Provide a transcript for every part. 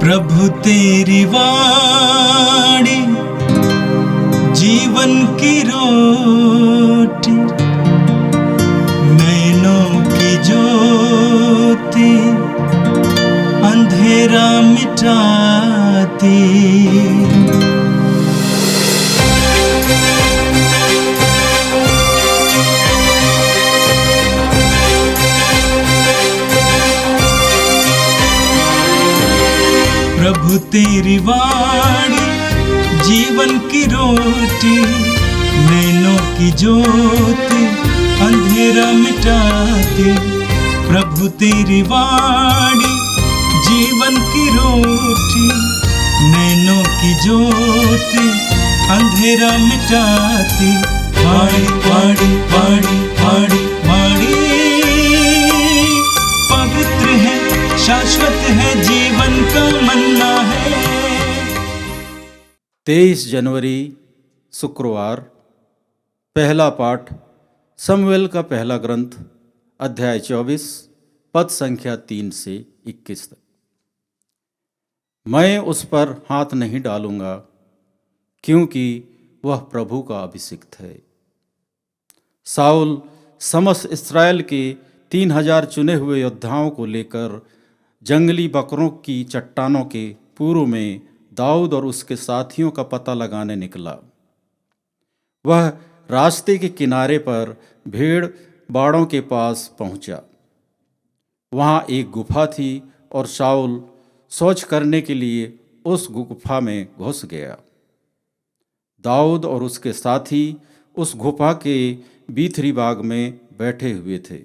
प्रभु तेरी वाणी जीवन की रोटी, नैनों की ज्योति अंधेरा मिटाती। प्रभु तेरी वाणी जीवन की रोटी, नैनों की ज्योति अंधेरा मिटाती। प्रभु तेरी वाणी जीवन की रोटी, नैनों की ज्योति अंधेरा मिटाती। वाणी वाणी वाणी वाणी वाणी पवित्र है, शाश्वत है, जीवन का मन्ना है। 23 जनवरी शुक्रवार। पहला पाठ शमूएल का पहला ग्रंथ अध्याय 24 पद संख्या 3 से 21 तक। मैं उस पर हाथ नहीं डालूंगा, क्योंकि वह प्रभु का अभिषिक्त है। साउल समस्त इस्राएल के 3000 चुने हुए योद्धाओं को लेकर जंगली बकरों की चट्टानों के पूर्व में दाऊद और उसके साथियों का पता लगाने निकला। वह रास्ते के किनारे पर भेड़ बाड़ों के पास पहुंचा। वहां एक गुफा थी और शाऊल शौच करने के लिए उस गुफा में घुस गया। दाऊद और उसके साथी उस गुफा के भीतरी भाग में बैठे हुए थे।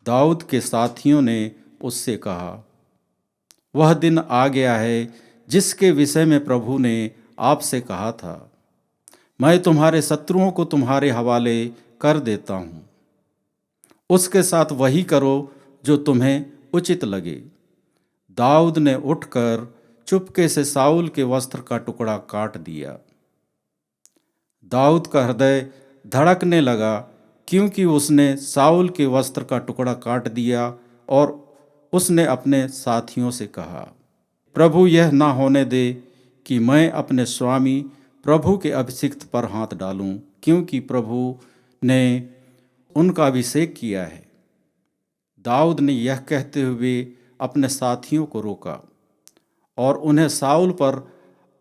दाऊद के साथियों ने उससे कहा, वह दिन आ गया है जिसके विषय में प्रभु ने आपसे कहा था, मैं तुम्हारे शत्रुओं को तुम्हारे हवाले कर देता हूँ। उसके साथ वही करो जो तुम्हें उचित लगे। दाऊद ने उठकर चुपके से साउल के वस्त्र का टुकड़ा काट दिया। दाऊद का हृदय धड़कने लगा, क्योंकि उसने साउल के वस्त्र का टुकड़ा काट दिया, और उसने अपने साथियों से कहा, प्रभु यह ना होने दे कि मैं अपने स्वामी प्रभु के अभिषिक्त पर हाथ डालूं, क्योंकि प्रभु ने उनका अभिषेक किया है। दाऊद ने यह कहते हुए अपने साथियों को रोका और उन्हें साउल पर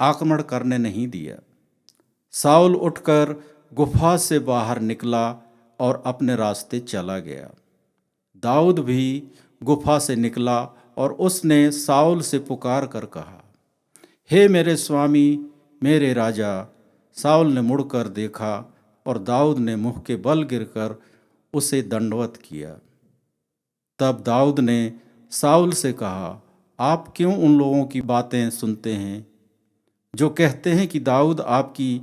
आक्रमण करने नहीं दिया। साउल उठकर गुफा से बाहर निकला और अपने रास्ते चला गया। दाऊद भी गुफा से निकला और उसने साउल से पुकार कर कहा, हे मेरे स्वामी, मेरे राजा। साउल ने मुड़कर देखा और दाऊद ने मुँह के बल गिरकर उसे दंडवत किया। तब दाऊद ने साउल से कहा, आप क्यों उन लोगों की बातें सुनते हैं जो कहते हैं कि दाऊद आपकी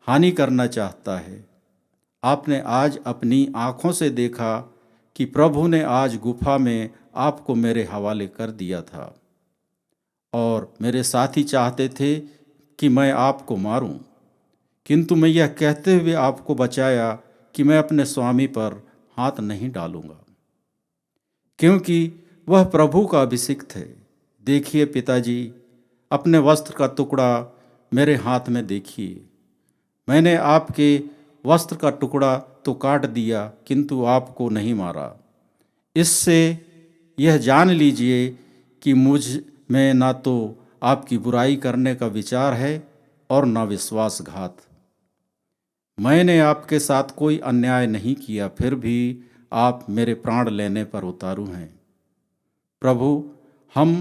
हानि करना चाहता है? आपने आज अपनी आँखों से देखा कि प्रभु ने आज गुफा में आपको मेरे हवाले कर दिया था, और मेरे साथी चाहते थे कि मैं आपको मारूं, किंतु मैं यह कहते हुए आपको बचाया कि मैं अपने स्वामी पर हाथ नहीं डालूंगा, क्योंकि वह प्रभु का अभिषिक्त है। देखिए पिताजी, अपने वस्त्र का टुकड़ा मेरे हाथ में देखिए। मैंने आपके वस्त्र का टुकड़ा तो काट दिया, किंतु आपको नहीं मारा। इससे यह जान लीजिए कि मुझ में ना तो आपकी बुराई करने का विचार है और न विश्वासघात। मैंने आपके साथ कोई अन्याय नहीं किया, फिर भी आप मेरे प्राण लेने पर उतारू हैं। प्रभु हम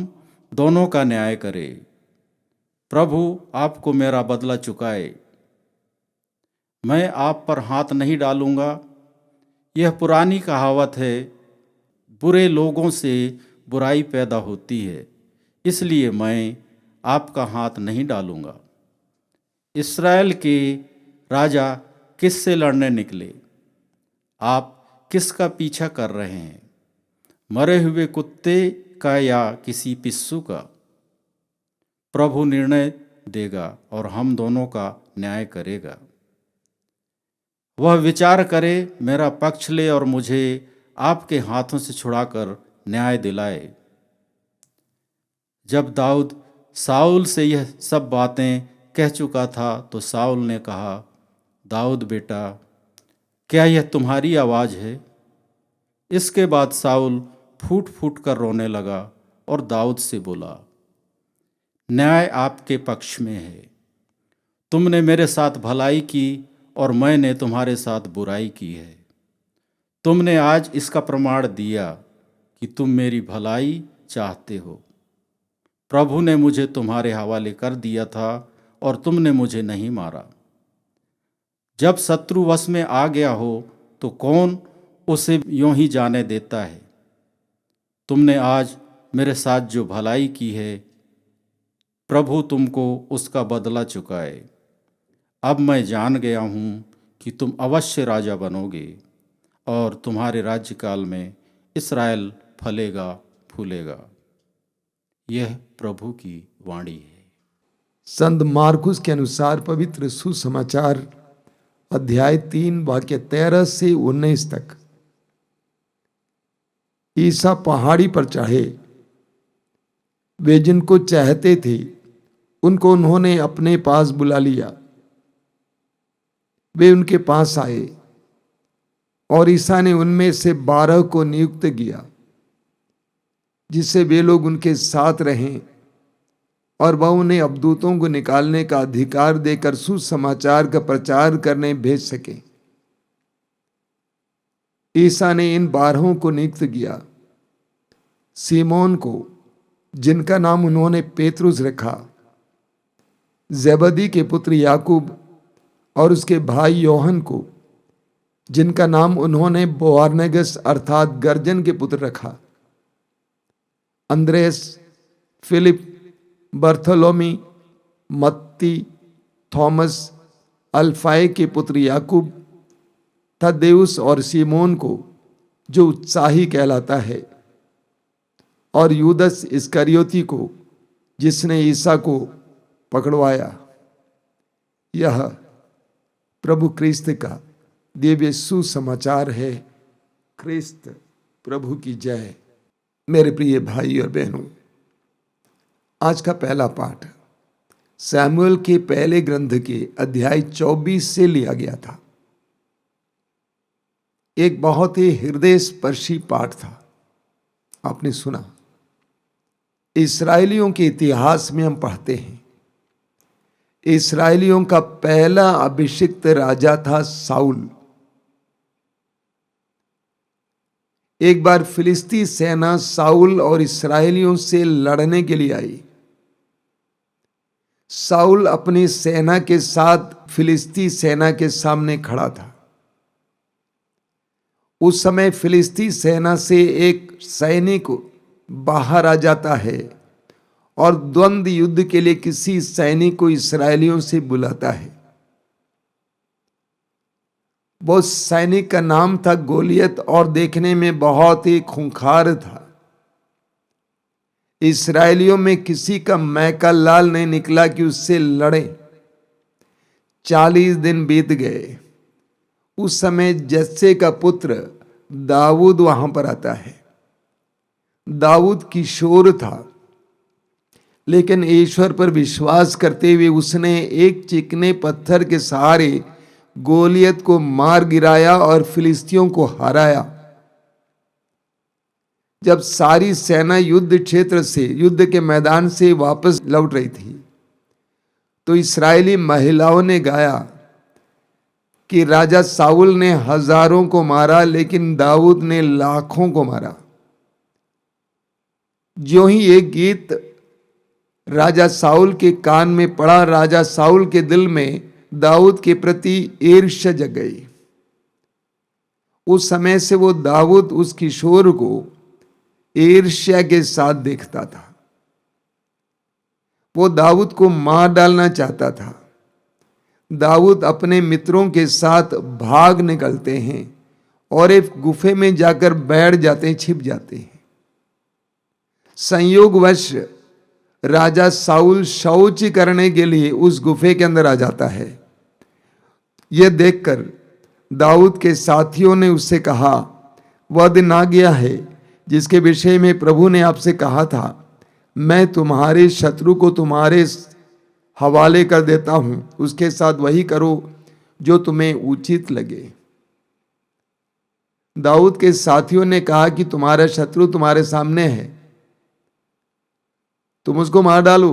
दोनों का न्याय करे। प्रभु आपको मेरा बदला चुकाए। मैं आप पर हाथ नहीं डालूंगा। यह पुरानी कहावत है, बुरे लोगों से बुराई पैदा होती है, इसलिए मैं आपका हाथ नहीं डालूंगा। इस्राएल के राजा किससे लड़ने निकले? आप किसका पीछा कर रहे हैं? मरे हुए कुत्ते का या किसी पिस्सू का? प्रभु निर्णय देगा और हम दोनों का न्याय करेगा। वह विचार करे, मेरा पक्ष ले और मुझे आपके हाथों से छुड़ाकर न्याय दिलाए। जब दाऊद साउल से यह सब बातें कह चुका था तो साउल ने कहा, दाऊद बेटा, क्या यह तुम्हारी आवाज़ है? इसके बाद साउल फूट फूट कर रोने लगा और दाऊद से बोला, न्याय आपके पक्ष में है। तुमने मेरे साथ भलाई की और मैंने तुम्हारे साथ बुराई की है। तुमने आज इसका प्रमाण दिया कि तुम मेरी भलाई चाहते हो। प्रभु ने मुझे तुम्हारे हवाले कर दिया था और तुमने मुझे नहीं मारा। जब शत्रु वश में आ गया हो तो कौन उसे यूं ही जाने देता है? तुमने आज मेरे साथ जो भलाई की है, प्रभु तुमको उसका बदला चुकाए। अब मैं जान गया हूँ कि तुम अवश्य राजा बनोगे और तुम्हारे राज्यकाल में इस्राएल फलेगा फूलेगा। यह प्रभु की वाणी है। संत मार्कुस के अनुसार पवित्र सुसमाचार अध्याय 3 वाक्य 13 से 19 तक। ईसा पहाड़ी पर चढ़े। वे जिनको चाहते थे उनको उन्होंने अपने पास बुला लिया। वे उनके पास आए और ईसा ने उनमें से 12 को नियुक्त किया, जिससे वे लोग उनके साथ रहें और वह उन्हें अबदूतों को निकालने का अधिकार देकर सुसमाचार का प्रचार करने भेज सके। ईसा ने इन 12 को नियुक्त किया। सीमोन को, जिनका नाम उन्होंने पेतरुस रखा, जेबदी के पुत्र याकूब और उसके भाई योहन को, जिनका नाम उन्होंने बोअनेर्गस अर्थात गर्जन के पुत्र रखा, अंद्रेस, फिलिप, बर्थोलोमी, मत्ती, थॉमस, अल्फाई के पुत्र याकूब, थद्देउस और सीमोन को जो उत्साही कहलाता है, और यूदस इस्करियोती को जिसने ईसा को पकड़वाया। यह प्रभु क्रिस्त का दिव्य सुसमाचार है। क्रिस्त प्रभु की जय। मेरे प्रिय भाई और बहनों, आज का पहला पाठ सैमुएल के पहले ग्रंथ के अध्याय 24 से लिया गया था। एक बहुत ही हृदय स्पर्शी पाठ था। आपने सुना, इस्राएलियों के इतिहास में हम पढ़ते हैं, इस्राएलियों का पहला अभिषिक्त राजा था साउल। एक बार फिलिस्ती सेना साउल और इस्राएलियों से लड़ने के लिए आई। साउल अपनी सेना के साथ फिलिस्ती सेना के सामने खड़ा था। उस समय फिलिस्ती सेना से एक सैनिक बाहर आ जाता है और द्वंद्व युद्ध के लिए किसी सैनिक को इस्राएलियों से बुलाता है। वो सैनिक का नाम था गोलियत और देखने में बहुत ही खूंखार था। इस्राएलियों में किसी का मैका लाल नहीं निकला कि उससे लड़े। 40 दिन बीत गए। उस समय जस्से का पुत्र दाऊद वहां पर आता है। दाऊद किशोर था, लेकिन ईश्वर पर विश्वास करते हुए उसने एक चिकने पत्थर के सहारे गोलियत को मार गिराया और फिलिस्तियों को हराया। जब सारी सेना युद्ध क्षेत्र से, युद्ध के मैदान से वापस लौट रही थी, तो इस्राएली महिलाओं ने गाया कि राजा साउल ने हजारों को मारा, लेकिन दाऊद ने लाखों को मारा। ज्यों ही एक गीत राजा साउल के कान में पड़ा, राजा साउल के दिल में दाऊद के प्रति ईर्ष्या जग गई। उस समय से वो दाऊद उस किशोर को ईर्ष्या के साथ देखता था। वो दाऊद को मार डालना चाहता था। दाऊद अपने मित्रों के साथ भाग निकलते हैं और एक गुफे में जाकर बैठ जाते हैं, छिप जाते हैं। संयोगवश राजा साउल शौच करने के लिए उस गुफे के अंदर आ जाता है। यह देखकर दाऊद के साथियों ने उससे कहा, वह दिन आ गया है जिसके विषय में प्रभु ने आपसे कहा था, मैं तुम्हारे शत्रु को तुम्हारे हवाले कर देता हूं, उसके साथ वही करो जो तुम्हें उचित लगे। दाऊद के साथियों ने कहा कि तुम्हारा शत्रु तुम्हारे सामने है, तुम उसको मार डालो।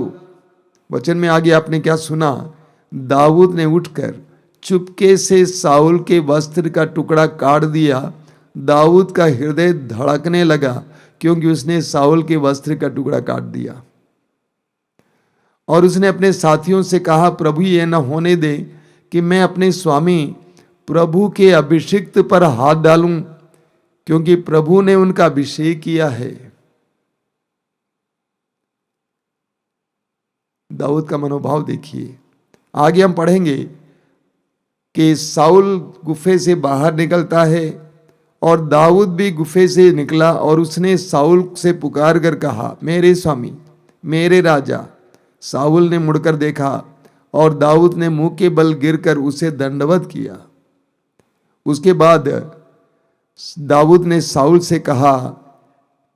वचन में आगे आपने क्या सुना? दाऊद ने उठकर चुपके से साउल के वस्त्र का टुकड़ा काट दिया। दाऊद का हृदय धड़कने लगा क्योंकि उसने साउल के वस्त्र का टुकड़ा काट दिया। और उसने अपने साथियों से कहा, प्रभु ये न होने दे कि मैं अपने स्वामी प्रभु के अभिषिक्त पर हाथ डालूं, क्योंकि प्रभु ने उनका अभिषेक किया है। दाऊद का मनोभाव देखिए। आगे हम पढ़ेंगे कि साउल गुफे से बाहर निकलता है और दाऊद भी गुफे से निकला और उसने साउल से पुकार कर कहा, मेरे स्वामी, मेरे राजा। साउल ने मुड़कर देखा और दाऊद ने मुंह के बल गिरकर उसे दंडवत किया। उसके बाद दाऊद ने साउल से कहा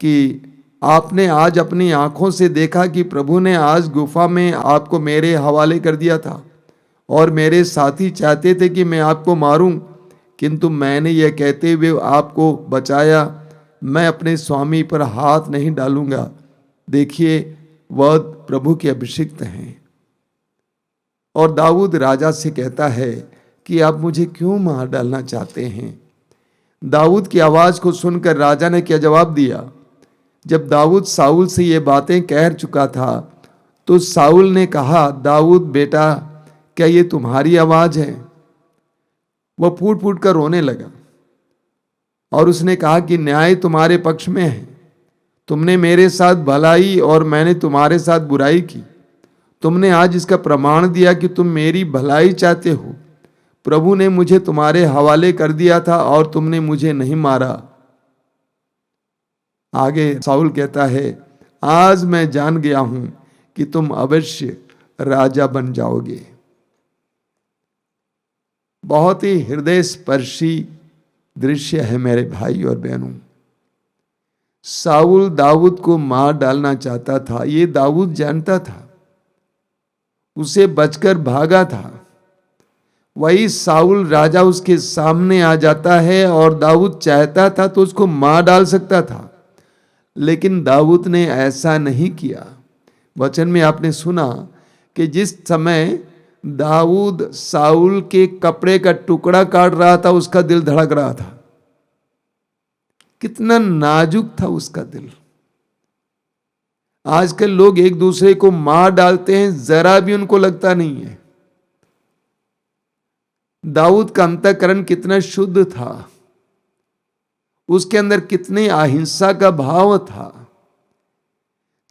कि आपने आज अपनी आंखों से देखा कि प्रभु ने आज गुफा में आपको मेरे हवाले कर दिया था और मेरे साथी चाहते थे कि मैं आपको मारूं, किंतु मैंने यह कहते हुए आपको बचाया, मैं अपने स्वामी पर हाथ नहीं डालूंगा। देखिए वह प्रभु के अभिषिक्त हैं। और दाऊद राजा से कहता है कि आप मुझे क्यों मार डालना चाहते हैं? दाऊद की आवाज को सुनकर राजा ने क्या जवाब दिया? जब दाऊद साउल से ये बातें कह चुका था तो साउल ने कहा, दाऊद बेटा, क्या ये तुम्हारी आवाज है? वह फूट फूट कर रोने लगा और उसने कहा कि न्याय तुम्हारे पक्ष में है। तुमने मेरे साथ भलाई और मैंने तुम्हारे साथ बुराई की। तुमने आज इसका प्रमाण दिया कि तुम मेरी भलाई चाहते हो। प्रभु ने मुझे तुम्हारे हवाले कर दिया था और तुमने मुझे नहीं मारा। आगे साउल कहता है, आज मैं जान गया हूं कि तुम अवश्य राजा बन जाओगे। बहुत ही हृदय स्पर्शी दृश्य है मेरे भाई और बहनों। साउल दाऊद को मार डालना चाहता था, ये दाऊद जानता था, उसे बचकर भागा था। वही साउल राजा उसके सामने आ जाता है और दाऊद चाहता था तो उसको मार डाल सकता था, लेकिन दाऊद ने ऐसा नहीं किया। वचन में आपने सुना कि जिस समय दाऊद साउल के कपड़े का टुकड़ा काट रहा था उसका दिल धड़क रहा था। कितना नाजुक था उसका दिल। आजकल लोग एक दूसरे को मार डालते हैं, जरा भी उनको लगता नहीं है। दाऊद का अंतःकरण कितना शुद्ध था, उसके अंदर कितने अहिंसा का भाव था।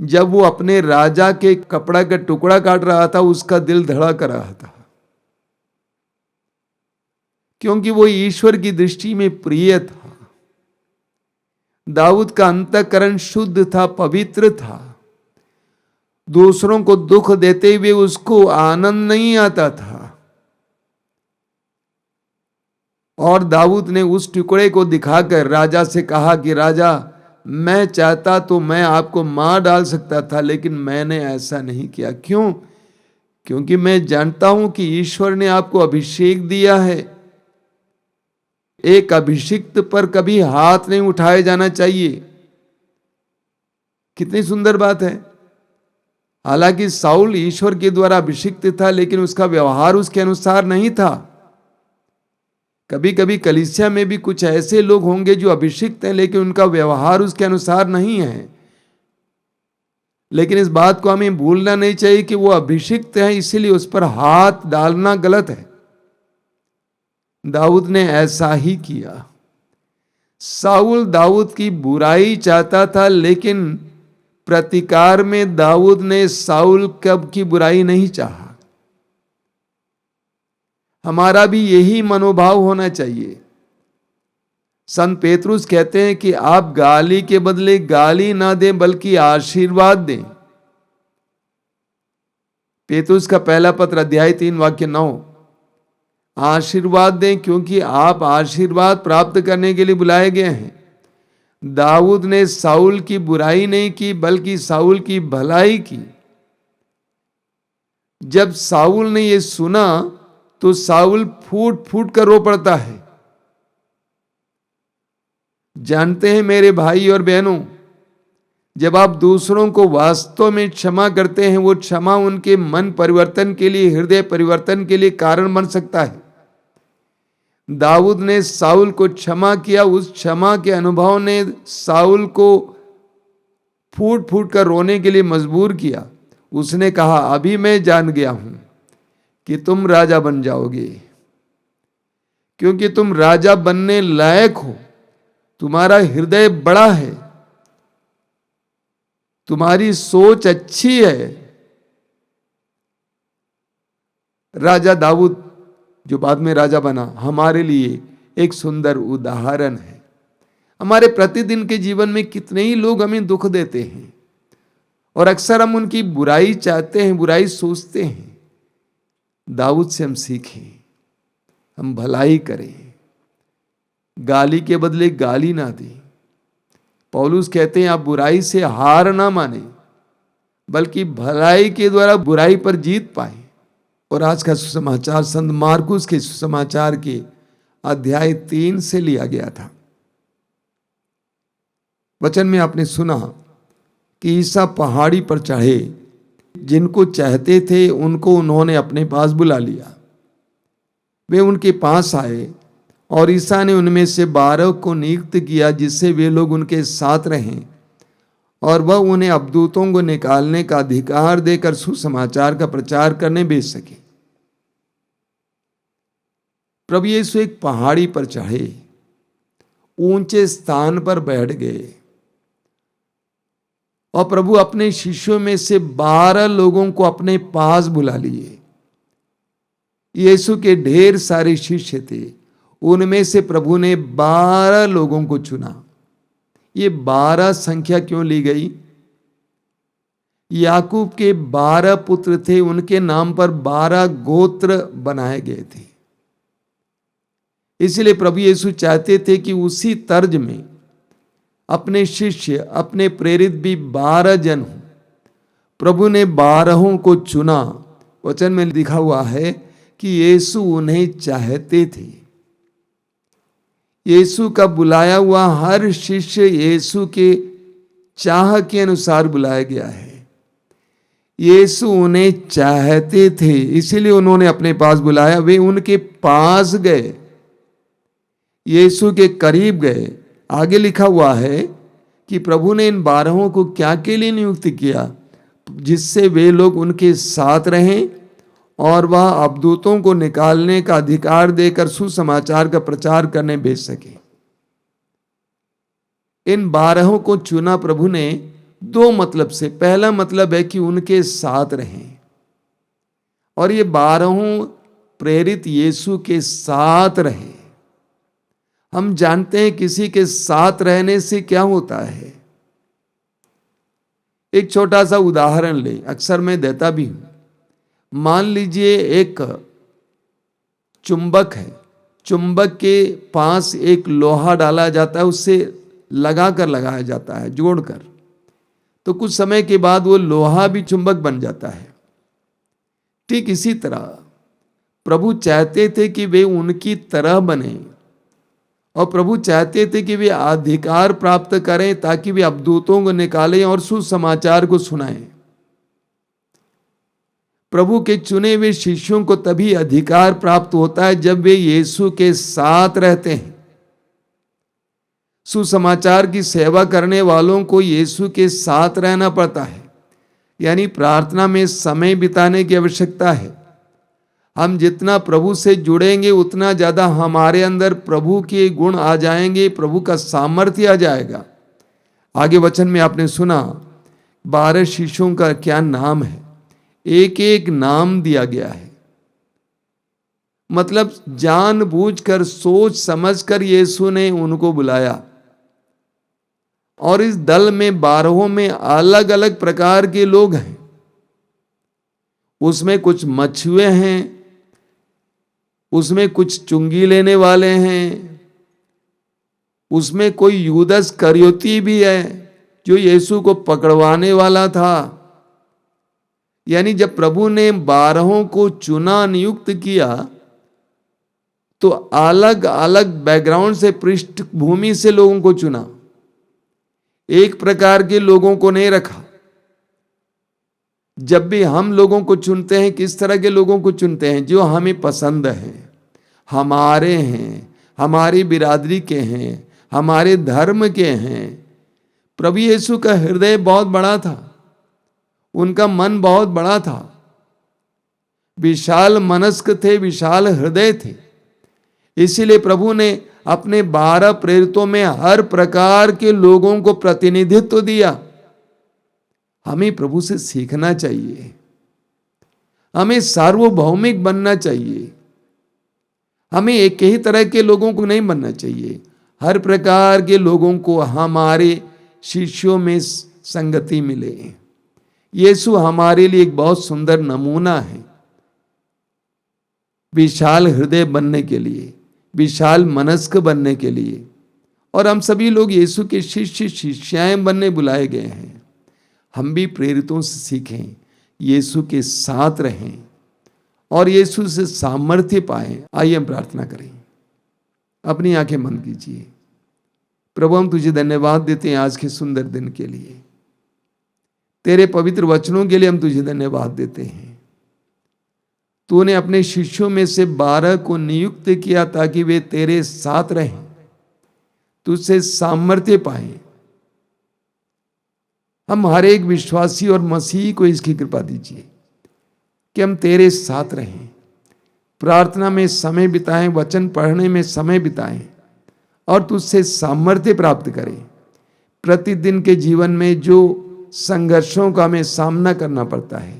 जब वो अपने राजा के कपड़ा का टुकड़ा काट रहा था उसका दिल धड़क रहा था, क्योंकि वो ईश्वर की दृष्टि में प्रिय था। दाऊद का अंतःकरण शुद्ध था, पवित्र था। दूसरों को दुख देते हुए उसको आनंद नहीं आता था। और दाऊद ने उस टुकड़े को दिखाकर राजा से कहा कि राजा, मैं चाहता तो मैं आपको मार डाल सकता था, लेकिन मैंने ऐसा नहीं किया। क्यों? क्योंकि मैं जानता हूं कि ईश्वर ने आपको अभिषेक दिया है। एक अभिषिक्त पर कभी हाथ नहीं उठाया जाना चाहिए। कितनी सुंदर बात है। हालांकि साउल ईश्वर के द्वारा अभिषिक्त था, लेकिन उसका व्यवहार उसके अनुसार नहीं था। कभी कभी कलीसिया में भी कुछ ऐसे लोग होंगे जो अभिषिक्त हैं, लेकिन उनका व्यवहार उसके अनुसार नहीं है। लेकिन इस बात को हमें भूलना नहीं चाहिए कि वो अभिषिक्त है, इसीलिए उस पर हाथ डालना गलत है। दाऊद ने ऐसा ही किया। साउल दाऊद की बुराई चाहता था, लेकिन प्रतिकार में दाऊद ने साउल कब की बुराई नहीं चाहा। हमारा भी यही मनोभाव होना चाहिए। संत पेतरुस कहते हैं कि आप गाली के बदले गाली ना दें, बल्कि आशीर्वाद दें। पेतरुस का पहला पत्र अध्याय 3 वाक्य 9। आशीर्वाद दें, क्योंकि आप आशीर्वाद प्राप्त करने के लिए बुलाए गए हैं। दाऊद ने साउल की बुराई नहीं की बल्कि साउल की भलाई की। जब साउल ने ये सुना तो साउल फूट फूट कर रो पड़ता है। जानते हैं मेरे भाई और बहनों, जब आप दूसरों को वास्तव में क्षमा करते हैं, वो क्षमा उनके मन परिवर्तन के लिए, हृदय परिवर्तन के लिए कारण बन सकता है। दाऊद ने साउल को क्षमा किया। उस क्षमा के अनुभव ने साउल को फूट फूट कर रोने के लिए मजबूर किया। उसने कहा, अभी मैं जान गया हूं कि तुम राजा बन जाओगे, क्योंकि तुम राजा बनने लायक हो। तुम्हारा हृदय बड़ा है, तुम्हारी सोच अच्छी है। राजा दाऊद जो बाद में राजा बना, हमारे लिए एक सुंदर उदाहरण है। हमारे प्रतिदिन के जीवन में कितने ही लोग हमें दुख देते हैं और अक्सर हम उनकी बुराई चाहते हैं, बुराई सोचते हैं। दाऊद से हम सीखें, हम भलाई करें, गाली के बदले गाली ना दें। पौलुस कहते हैं, आप बुराई से हार ना माने बल्कि भलाई के द्वारा बुराई पर जीत पाए। और आज का सुसमाचार संत मार्कुस के सुसमाचार के अध्याय 3 से लिया गया था। वचन में आपने सुना कि ईसा पहाड़ी पर चढ़े, जिनको चाहते थे उनको उन्होंने अपने पास बुला लिया। वे उनके पास आए और ईसा ने उनमें से 12 को नियुक्त किया, जिससे वे लोग उनके साथ रहें और वह उन्हें अबदूतों को निकालने का अधिकार देकर सुसमाचार का प्रचार करने भेज सके। प्रभु यीशु एक पहाड़ी पर चढ़े, ऊंचे स्थान पर बैठ गए और प्रभु अपने शिष्यों में से 12 लोगों को अपने पास बुला लिए। यीशु के ढेर सारे शिष्य थे, उनमें से प्रभु ने 12 लोगों को चुना। ये 12 संख्या क्यों ली गई? याकूब के 12 पुत्र थे, उनके नाम पर 12 गोत्र बनाए गए थे। इसलिए प्रभु यीशु चाहते थे कि उसी तर्ज में अपने शिष्य, अपने प्रेरित भी 12 जन हों। प्रभु ने 12 को चुना। वचन में लिखा हुआ है कि यीशु उन्हें चाहते थे। यीशु का बुलाया हुआ हर शिष्य यीशु के चाह के अनुसार बुलाया गया है। यीशु उन्हें चाहते थे, इसीलिए उन्होंने अपने पास बुलाया। वे उनके पास गए, यीशु के करीब गए। आगे लिखा हुआ है कि प्रभु ने इन 12 को क्या के लिए नियुक्त किया? जिससे वे लोग उनके साथ रहें और वह अबदूतों को निकालने का अधिकार देकर सुसमाचार का प्रचार करने भेज सके। इन 12 को चुना प्रभु ने 2 मतलब से। पहला मतलब है कि उनके साथ रहें, और ये 12 प्रेरित यीशु के साथ रहे। हम जानते हैं किसी के साथ रहने से क्या होता है। एक छोटा सा उदाहरण ले, अक्सर मैं देता भी हूं। मान लीजिए एक चुंबक है, चुंबक के पास एक लोहा डाला जाता है, उससे लगाकर लगाया जाता है, जोड़कर। तो कुछ समय के बाद वो लोहा भी चुंबक बन जाता है। ठीक इसी तरह प्रभु चाहते थे कि वे उनकी तरह बने, और प्रभु चाहते थे कि वे अधिकार प्राप्त करें ताकि वे अबदूतों को निकालें और सुसमाचार को सुनाएं। प्रभु के चुने हुए शिष्यों को तभी अधिकार प्राप्त होता है जब वे यीशु के साथ रहते हैं। सुसमाचार की सेवा करने वालों को यीशु के साथ रहना पड़ता है, यानी प्रार्थना में समय बिताने की आवश्यकता है। हम जितना प्रभु से जुड़ेंगे उतना ज्यादा हमारे अंदर प्रभु के गुण आ जाएंगे, प्रभु का सामर्थ्य आ जाएगा। आगे वचन में आपने सुना 12 शिष्यों का क्या नाम है, एक एक नाम दिया गया है। मतलब जानबूझकर, सोच समझकर यीशु ने उनको बुलाया। और इस दल में 12 में अलग अलग प्रकार के लोग हैं। उसमें कुछ मछुए हैं, उसमें कुछ चुंगी लेने वाले हैं, उसमें कोई यूदस करयोती भी है जो यीशु को पकड़वाने वाला था। यानी जब प्रभु ने 12 को चुना, नियुक्त किया, तो अलग अलग बैकग्राउंड से, पृष्ठभूमि से लोगों को चुना, एक प्रकार के लोगों को नहीं रखा। जब भी हम लोगों को चुनते हैं, किस तरह के लोगों को चुनते हैं? जो हमें पसंद हैं, हमारे हैं, हमारी बिरादरी के हैं, हमारे धर्म के हैं। प्रभु यीशु का हृदय बहुत बड़ा था, उनका मन बहुत बड़ा था, विशाल मनस्क थे, विशाल हृदय थे। इसीलिए प्रभु ने अपने 12 प्रेरितों में हर प्रकार के लोगों को प्रतिनिधित्व दिया। हमें प्रभु से सीखना चाहिए, हमें सार्वभौमिक बनना चाहिए, हमें एक ही तरह के लोगों को नहीं बनना चाहिए। हर प्रकार के लोगों को हमारे शिष्यों में संगति मिले। यीशु हमारे लिए एक बहुत सुंदर नमूना है, विशाल हृदय बनने के लिए, विशाल मनस्क बनने के लिए। और हम सभी लोग यीशु के शिष्य शिष्याएं बनने बुलाए गए हैं। हम भी प्रेरितों से सीखें, यीशु के साथ रहें और यीशु से सामर्थ्य पाएं। आइए हम प्रार्थना करें। अपनी आंखें बंद कीजिए। प्रभु, हम तुझे धन्यवाद देते हैं आज के सुंदर दिन के लिए, तेरे पवित्र वचनों के लिए हम तुझे धन्यवाद देते हैं। तूने अपने शिष्यों में से 12 को नियुक्त किया ताकि वे तेरे साथ रहें, तुझसे सामर्थ्य पाएं। हम हर एक विश्वासी और मसीही को इसकी कृपा दीजिए कि हम तेरे साथ रहें, प्रार्थना में समय बिताएं, वचन पढ़ने में समय बिताएं और तुझसे सामर्थ्य प्राप्त करें। प्रतिदिन के जीवन में जो संघर्षों का हमें सामना करना पड़ता है,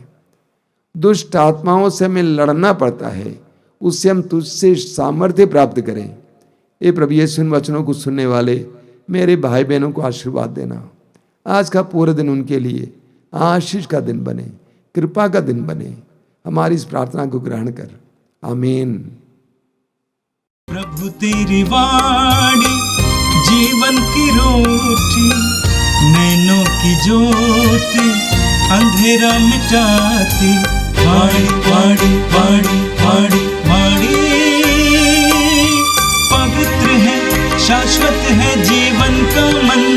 दुष्ट आत्माओं से हमें लड़ना पड़ता है, उससे हम तुझसे सामर्थ्य प्राप्त करें। ये प्रभु यीशु इन वचनों को सुनने वाले मेरे भाई बहनों को आशीर्वाद देना। आज का पूरा दिन उनके लिए आशीष का दिन बने, कृपा का दिन बने। हमारी इस प्रार्थना को ग्रहण कर, आमीन। प्रभु तेरी वाणी जीवन की रोटी, नैनों की ज्योति अंधेरा मिटाती। वाणी वाणी वाणी वाणी वाणी पवित्र है, शाश्वत है जीवन का मन।